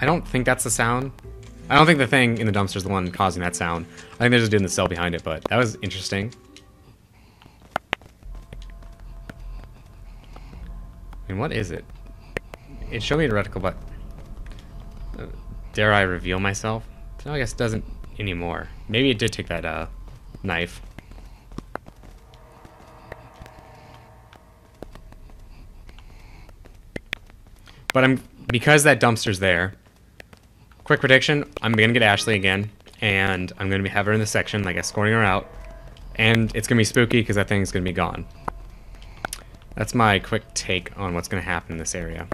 I don't think that's the sound. I don't think the thing in the dumpster is the one causing that sound. I think they're just doing the cell behind it, but that was interesting. I mean, what is it? It showed me a reticle, but... dare I reveal myself? No, I guess it doesn't anymore. Maybe it did take that, knife. But because that dumpster's there, quick prediction, I'm gonna get Ashley again, and I'm gonna have her in the section, like escorting her out, and it's gonna be spooky because that thing's gonna be gone. That's my quick take on what's gonna happen in this area.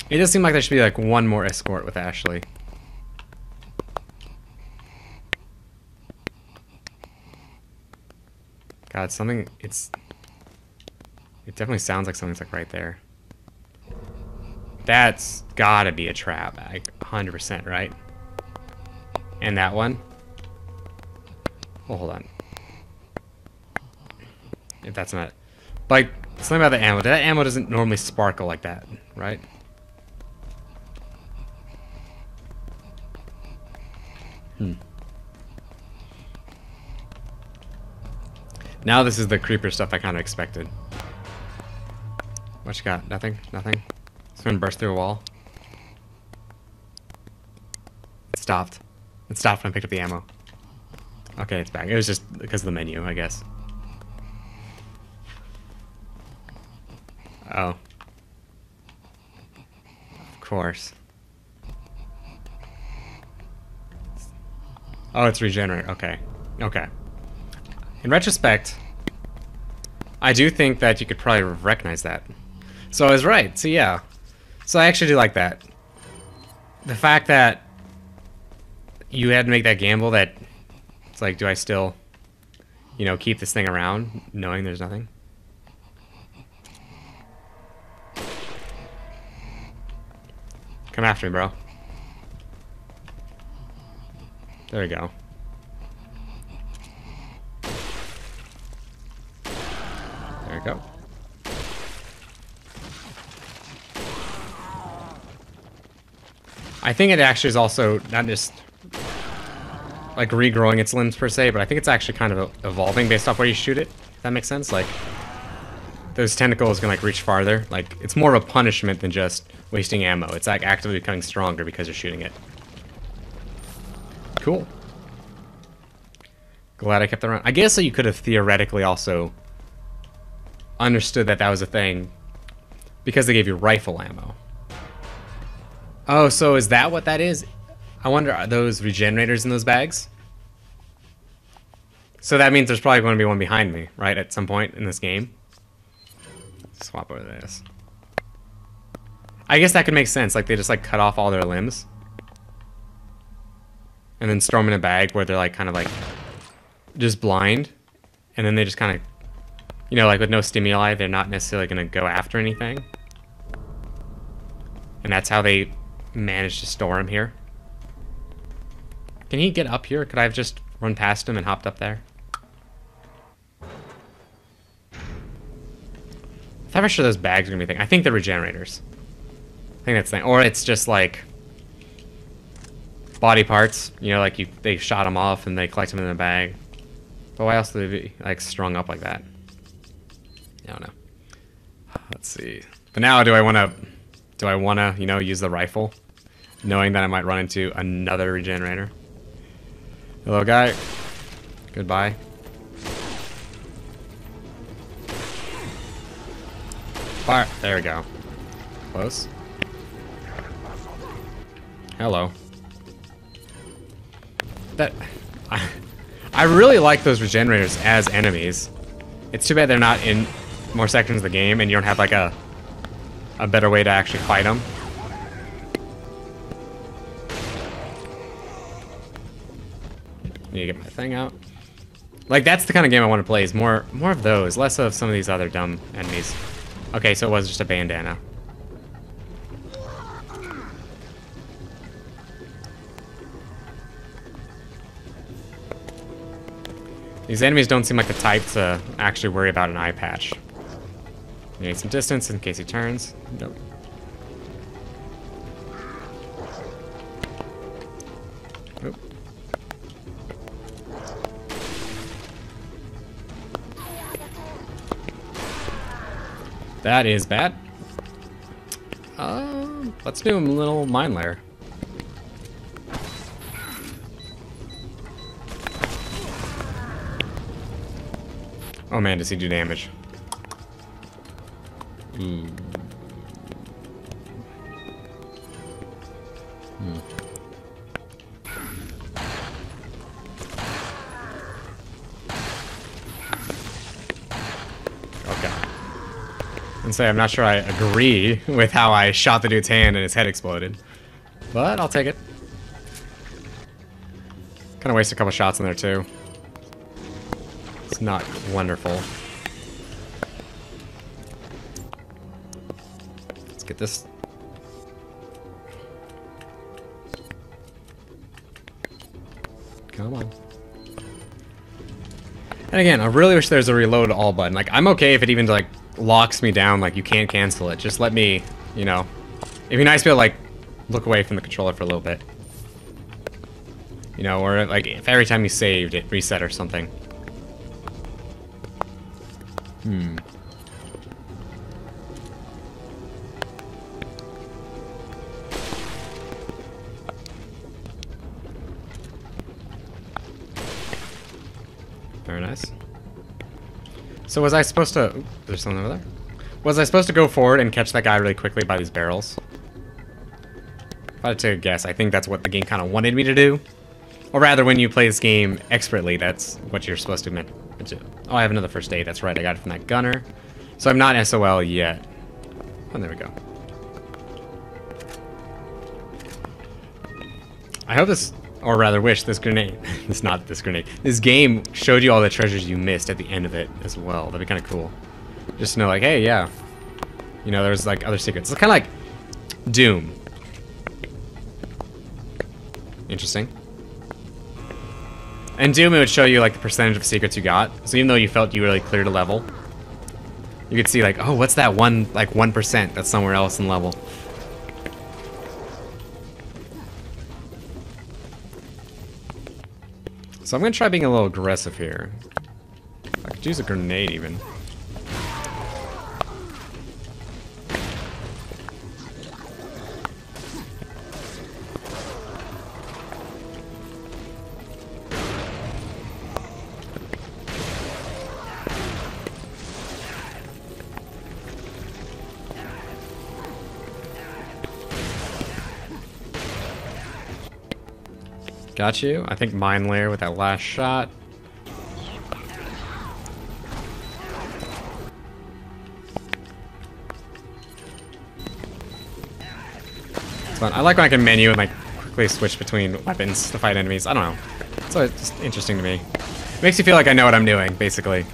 It does seem like there should be like one more escort with Ashley. God, something, it definitely sounds like something's like right there. That's gotta be a trap, like 100%, right? And that one? Oh, hold on. If that's not... Like, something about the ammo. That ammo doesn't normally sparkle like that, right? Now this is the creeper stuff I kind of expected. What you got? Nothing? Nothing? It's gonna burst through a wall. It stopped. It stopped when I picked up the ammo. Okay, it's back. It was just because of the menu, I guess. Oh. Of course. Oh, it's regenerate. Okay. Okay. In retrospect, I do think that you could probably recognize that. So I was right. So yeah. So I actually do like that. The fact that you had to make that gamble that it's like, do I still, you know, keep this thing around knowing there's nothing? Come after me, bro. There we go. There we go. I think it actually is also not just like regrowing its limbs per se, but I think it's actually kind of evolving based off where you shoot it. If that makes sense. Like those tentacles can like reach farther. Like it's more of a punishment than just wasting ammo. It's like actively becoming stronger because you're shooting it. Cool. Glad I kept that around. I guess that you could have theoretically also understood that that was a thing because they gave you rifle ammo. Oh, so is that what that is? I wonder, are those regenerators in those bags? So that means there's probably going to be one behind me, right, at some point in this game. Swap over this. I guess that could make sense. Like, they just, like, cut off all their limbs. And then store them in a bag where they're, like, kind of, like, just blind. And then they just kind of, you know, like, with no stimuli, they're not necessarily going to go after anything. And that's how they managed to store him here. Can he get up here? Could I have just run past him and hopped up there? I thought for sure those bags are gonna be a thing. I think they're regenerators. I think that's the thing. Or it's just like body parts, you know, like they shot them off and they collect them in a bag. But why else would they be like strung up like that? I don't know. Let's see. But now do I wanna, you know, use the rifle? Knowing that I might run into another regenerator. Hello, guy. Goodbye. Fire. There we go. Close. Hello. I really like those regenerators as enemies. It's too bad they're not in more sections of the game and you don't have like a better way to actually fight them. Need to get my thing out. Like, that's the kind of game I want to play, is more of those, less of some of these other dumb enemies. Okay, so it was just a bandana. These enemies don't seem like the type to actually worry about an eye patch. You need some distance in case he turns. Nope. That is bad. Let's do a little mine layer. Oh man, does he do damage? Okay. And say I'm not sure I agree with how I shot the dude's hand and his head exploded. But I'll take it. Kind of waste a couple shots in there too. It's not wonderful. Let's get this. Come on. And again, I really wish there's a reload all button. Like, I'm okay if it even like locks me down, like you can't cancel it. Just let me, you know. It'd be nice to be able to like look away from the controller for a little bit. You know, or like if every time you saved it reset or something. Very nice. So was I supposed to... Ooh, there's something over there. Was I supposed to go forward and catch that guy really quickly by these barrels? If I had to guess, I think that's what the game kind of wanted me to do. Or rather, when you play this game expertly, that's what you're supposed to do. Oh, I have another first aid. That's right, I got it from that gunner. So I'm not SOL yet. Oh, there we go. I hope this... Or rather wish this grenade, this game showed you all the treasures you missed at the end of it as well. That'd be kind of cool. Just to know, like, hey, yeah. You know, there's like other secrets. It's kind of like Doom. Interesting. And Doom, it would show you like the percentage of secrets you got. So even though you felt you really cleared a level, you could see like, oh, what's that one, like 1% that's somewhere else in level. So I'm gonna try being a little aggressive here. I could use a grenade even. Got you. I think mine layer with that last shot. It's fun. I like when I can menu and like quickly switch between weapons to fight enemies. I don't know. So it's just interesting to me. It makes you feel like I know what I'm doing, basically.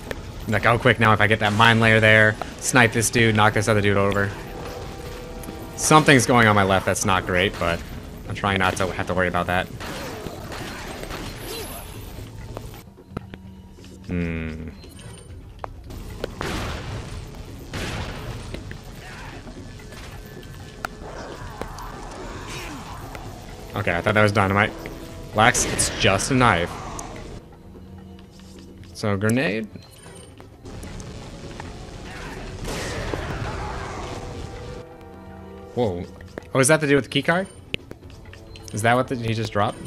I'm like, oh quick, now if I get that mine layer there, snipe this dude, knock this other dude over. Something's going on my left that's not great, but I'm trying not to have to worry about that. Okay, I thought that was dynamite. Lax, it's just a knife. So, grenade. Whoa. Oh, is that to do with the keycard? Is that what he just dropped?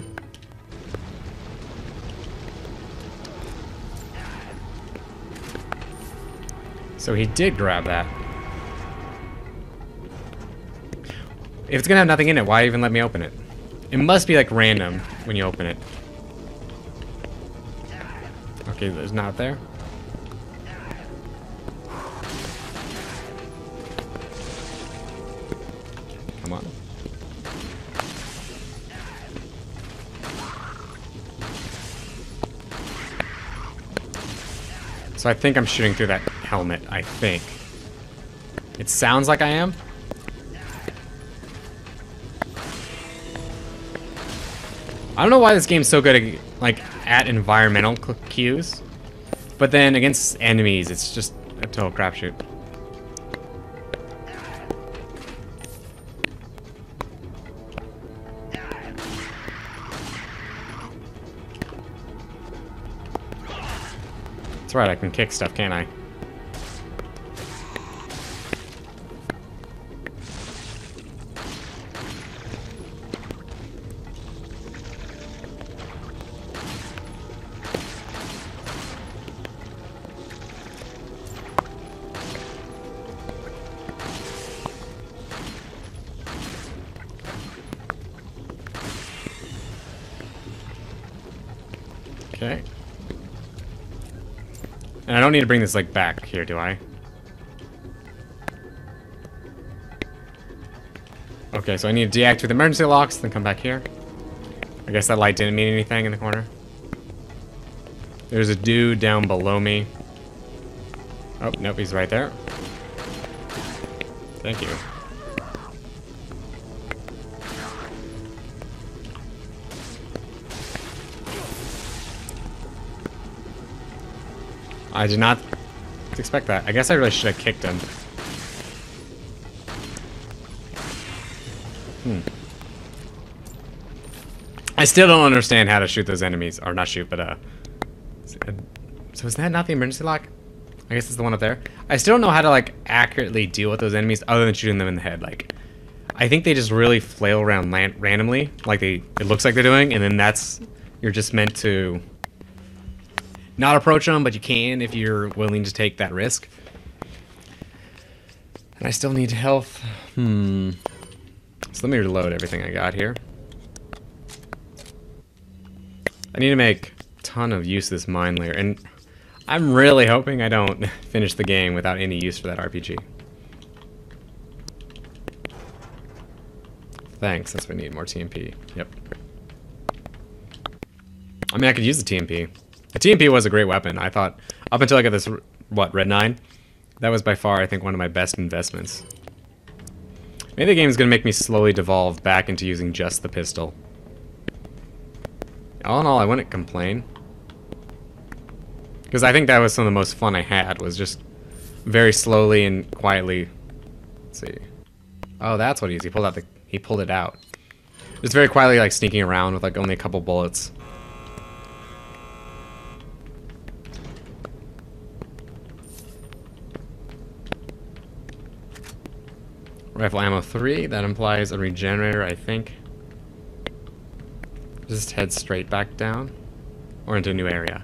So he did grab that. If it's gonna have nothing in it, why even let me open it? It must be like random when you open it. Okay, there's not there. Come on. So I think I'm shooting through that helmet, I think. It sounds like I am. I don't know why this game's so good at, like, at environmental cues, but then against enemies, it's just a total crapshoot. That's right, I can kick stuff, can't I? Okay. And I don't need to bring this, like, back here, do I? Okay, so I need to deactivate the emergency locks, then come back here. I guess that light didn't mean anything in the corner. There's a dude down below me. Oh, nope, he's right there. Thank you. I did not expect that. I guess I really should have kicked him. I still don't understand how to shoot those enemies. Or not shoot, but, so is that not the emergency lock? I guess it's the one up there. I still don't know how to, like, accurately deal with those enemies other than shooting them in the head. Like, I think they just really flail around randomly, like it looks like they're doing, and then you're just meant to not approach them, but you can if you're willing to take that risk. And I still need health. So let me reload everything I got here. I need to make a ton of use of this mine layer, and I'm really hoping I don't finish the game without any use for that RPG. Thanks, that's what we need, more TMP. Yep. I mean, I could use the TMP. The TMP was a great weapon. I thought, up until I got this, what, Red 9? That was by far, I think, one of my best investments. Maybe the game is going to make me slowly devolve back into using just the pistol. All in all, I wouldn't complain. Because I think that was some of the most fun I had, was just very slowly and quietly. Let's see. Oh, that's what he is. He pulled it out. Just very quietly, like, sneaking around with, like, only a couple bullets. Rifle ammo 3, that implies a regenerator, I think. Just head straight back down. Or into a new area.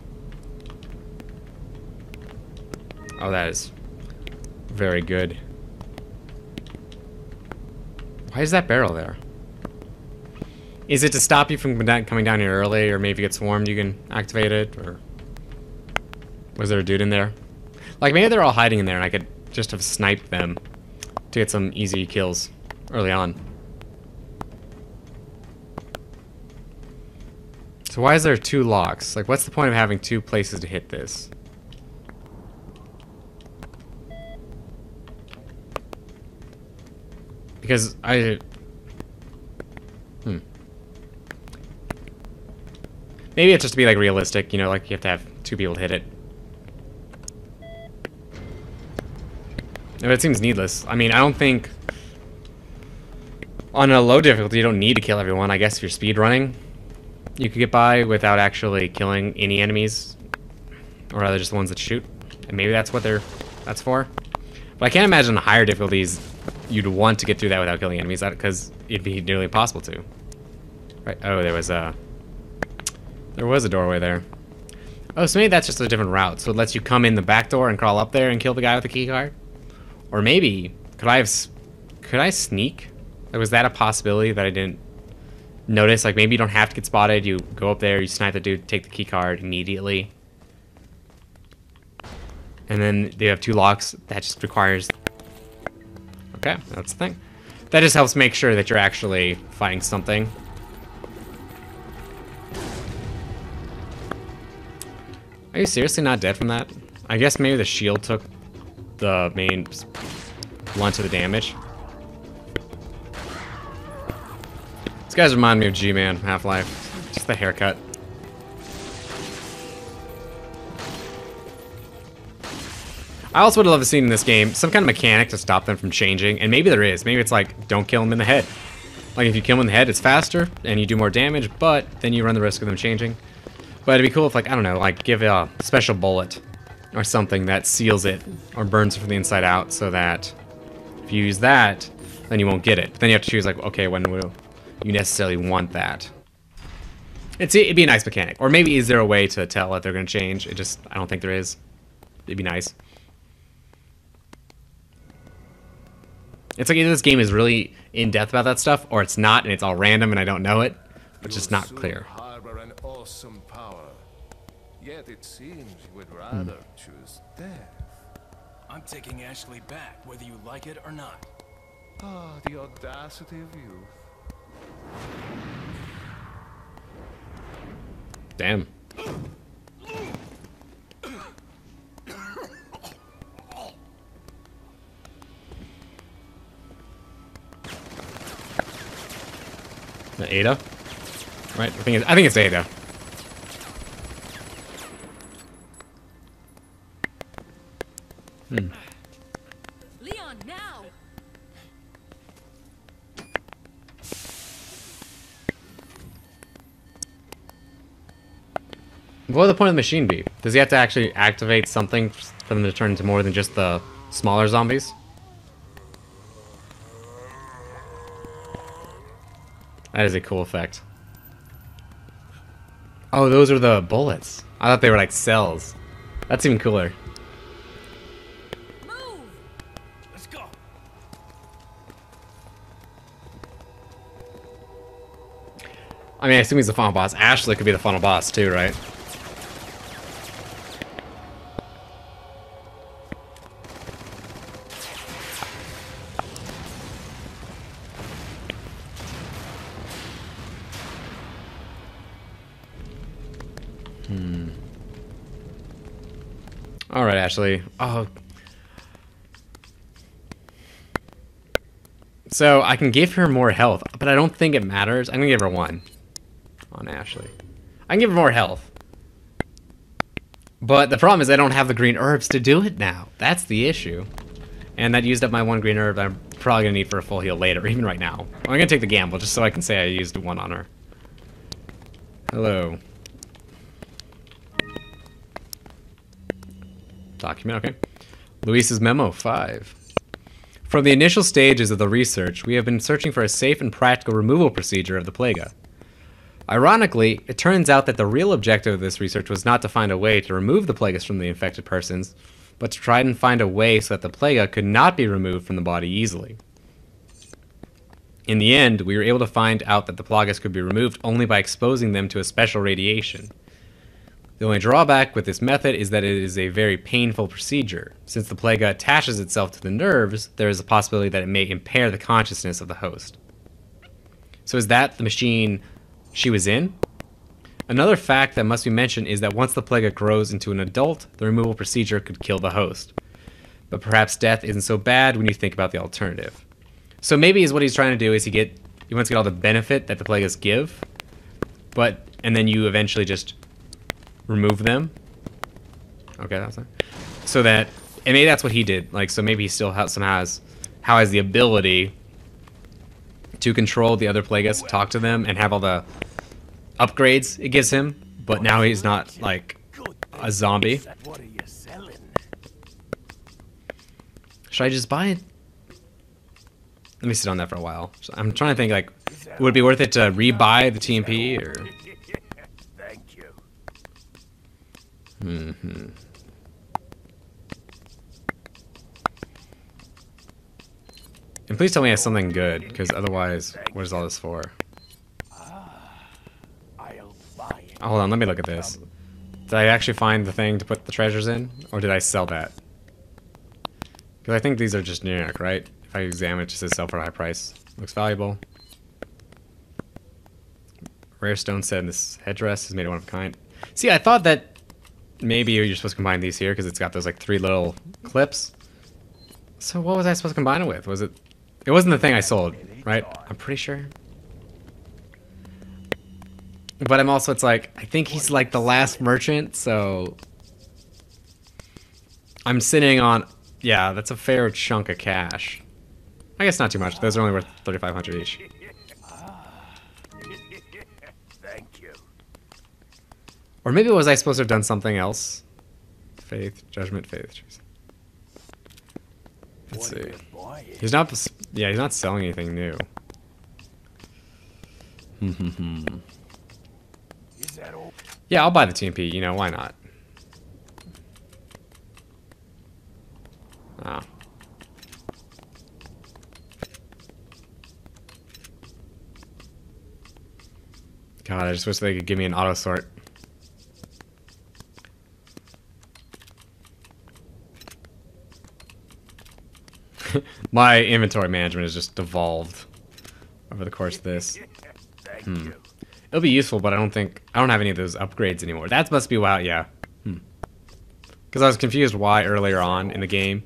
Oh, that is very good. Why is that barrel there? Is it to stop you from coming down here early, or maybe if you get swarmed you can activate it, or was there a dude in there? Like, maybe they're all hiding in there and I could just have sniped them to get some easy kills early on. So why is there 2 locks? Like, what's the point of having 2 places to hit this? Because maybe it's just to be, like, realistic, you know, like, you have to have 2 people to hit it. But it seems needless. I mean, I don't think... On a low difficulty, you don't need to kill everyone. I guess if you're speed running, you could get by without actually killing any enemies. Or rather, just the ones that shoot. And maybe that's what that's for. But I can't imagine the higher difficulties you'd want to get through that without killing enemies, because it'd be nearly impossible to. Right? Oh, there was a doorway there. Oh, so maybe that's just a different route. So it lets you come in the back door and crawl up there and kill the guy with the key card? Or maybe, could I sneak? Like, was that a possibility that I didn't notice? Like, maybe you don't have to get spotted. You go up there, you snipe the dude, take the key card immediately. And then they have 2 locks. That just requires... Okay, that's the thing. That just helps make sure that you're actually fighting something. Are you seriously not dead from that? I guess maybe the shield took the main blunt of the damage. These guys remind me of G-Man from Half-Life. Just the haircut. I also would love to see in this game some kind of mechanic to stop them from changing, and maybe there is. Maybe it's like, don't kill them in the head. Like, if you kill them in the head, it's faster, and you do more damage, but then you run the risk of them changing. But it'd be cool if, like, I don't know, like, give a special bullet or something that seals it or burns it from the inside out, so that if you use that, then you won't get it. But then you have to choose, like, okay, when will you necessarily want that? It'd be a nice mechanic. Or maybe is there a way to tell that they're going to change? I don't think there is. It'd be nice. It's like either this game is really in-depth about that stuff, or it's not, and it's all random and I don't know it, but it's just not clear. Harbor an awesome power. Yet it seems you would rather choose death. I'm taking Ashley back, whether you like it or not. Ah, the audacity of youth. Damn. The Ada? Right? I think it's Ada. Leon, now! What would the point of the machine be? Does he have to actually activate something for them to turn into more than just the smaller zombies? That is a cool effect. Oh, those are the bullets. I thought they were like cells. That's even cooler. Move! Let's go. I mean, I assume he's the final boss. Ashley could be the final boss too, right? All right, Ashley. Oh. So I can give her more health, but I don't think it matters. I'm gonna give her 1 on Ashley. I can give her more health. But the problem is I don't have the green herbs to do it now. That's the issue. And that used up my 1 green herb I'm probably gonna need for a full heal later, even right now. I'm gonna take the gamble just so I can say I used 1 on her. Hello. Document, okay. Luis's memo 5. From the initial stages of the research, we have been searching for a safe and practical removal procedure of the plaga. Ironically, it turns out that the real objective of this research was not to find a way to remove the plagas from the infected persons, but to try and find a way so that the plaga could not be removed from the body easily. In the end, we were able to find out that the plagas could be removed only by exposing them to a special radiation. The only drawback with this method is that it is a very painful procedure. Since the plaga attaches itself to the nerves, there is a possibility that it may impair the consciousness of the host. So is that the machine she was in? Another fact that must be mentioned is that once the plaga grows into an adult, the removal procedure could kill the host. But perhaps death isn't so bad when you think about the alternative. So maybe is what he's trying to do is he wants to get all the benefit that the plagas give, and then you eventually just remove them. Okay, that's it. So that, and maybe that's what he did. Like, so maybe he still has the ability to control the other plagas, talk to them, and have all the upgrades it gives him. But now he's not like a zombie. Should I just buy it? Let me sit on that for a while. So I'm trying to think, like, would it be worth it to rebuy the TMP or? Thank you. Mm-hmm. And please tell me I have something good, because otherwise, what is all this for? I'll buy it. Oh, hold on, let me look at this. Did I actually find the thing to put the treasures in, or did I sell that? Because I think these are just generic, right? If I examine it, it just says sell for a high price. Looks valuable. Rare stone set in this headdress is made of one of a kind. See, I thought that maybe you're supposed to combine these here because it's got those like 3 little clips. So what was I supposed to combine it with? Was it? It wasn't the thing I sold, right? I'm pretty sure. But I'm also, it's like, I think he's like the last merchant, so I'm sitting on, yeah, that's a fair chunk of cash. I guess not too much. Those are only worth 3,500 each. Thank you. Or maybe was I supposed to have done something else? Faith, judgment, faith. Jeez. Let's see. He's not. Yeah, he's not selling anything new. Yeah, I'll buy the TMP. You know, why not? Oh. God, I just wish they could give me an auto sort. My inventory management has just devolved over the course of this. Thank you. It'll be useful, but I don't have any of those upgrades anymore. That must be why, yeah. Because I was confused why earlier on in the game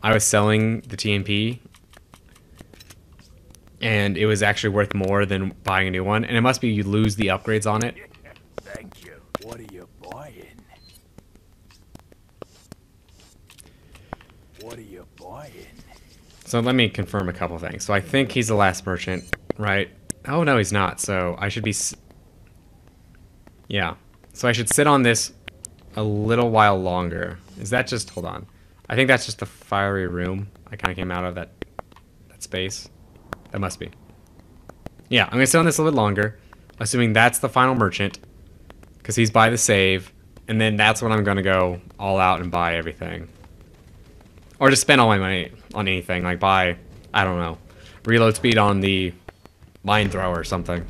I was selling the TMP and it was actually worth more than buying a new one. And it must be you lose the upgrades on it. Thank you. What are you buying? What are you buying? So let me confirm a couple things. So I think he's the last merchant, right? Oh, no, he's not. So I should be... Yeah. So I should sit on this a little while longer. Is that just... Hold on. I think that's just the fiery room. I kind of came out of that space. That must be. Yeah, I'm going to sit on this a little bit longer, assuming that's the final merchant, because he's by the save, and then that's when I'm going to go all out and buy everything. Or just spend all my money on anything, like buy, I don't know, reload speed on the mine thrower or something.